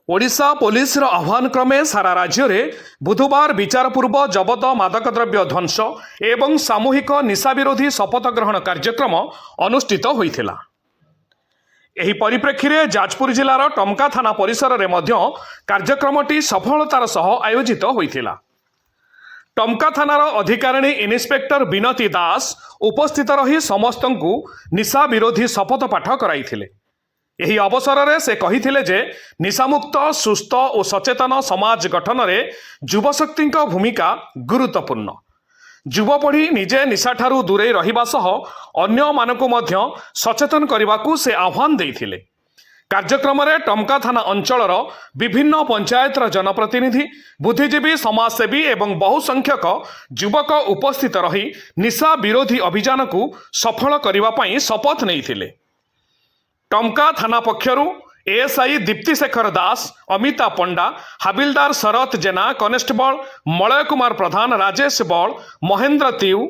Odisha police आह्वान क्रमे सारा राज्य में बुधवार विचारपूर्व जबत मादक द्रव्य ध्वंस एवं सामूहिक निशा विरोधी शपथ ग्रहण कार्यक्रम अनुष्ठित होइथिला। एही परिप्रेक्षी में जाजपुर जिलार टमका थाना परिसर में मध्य कार्यक्रमटी सफलतार सह आयोजित होइथिला। टमका थानार अधिकारिणी इन्स्पेक्टर विनती दास उपस्थित रही समस्तंकु निशा विरोधी शपथ पाठ कराइथिले। एही अवसर में से कहिथिले जे निशामुक्त सुस्थ और सचेतन समाज गठन में युवशक्ति भूमिका गुरुत्वपूर्ण। युवपीढ़ी निजे निशाठारु दूरे रहिबा सह अन्य मानकु मध्य सचेतन करने से आह्वान देइथिले। कार्यक्रम में टमका थाना अंचलर विभिन्न पंचायतर जनप्रतिनिधि बुद्धिजीवी समाजसेवी एवं बहुसंख्यक युवक उपस्थित रही निशा विरोधी अभियान को सफल करने शपथ नहीं। टमका थाना पक्षरु एएसआई दीप्ति शेखर दास, अमिता पंडा, हाबिलदार शरत जेना, कनेस्टेबल मलय कुमार प्रधान, राजेश बल, महेंद्र तीव,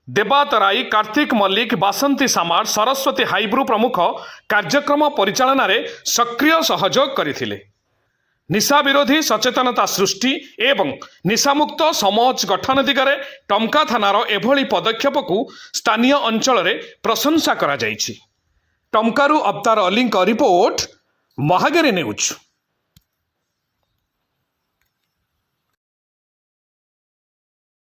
देबात राय, कार्तिक मल्लिक, बासंती सामार, सरस्वती हाइब्रू प्रमुख कार्यक्रम परिचालन में सक्रिय सहयोग करथिले। निशा विरोधी सचेतनता सृष्टि एवं निशामुक्त समाज गठन दिगरे टमका थानार एभली पदक्षेप को स्थानीय अंचल में प्रशंसा करा जायछि। टमकारु अवतार अली रिपोर्ट, महागिरी न्यूज।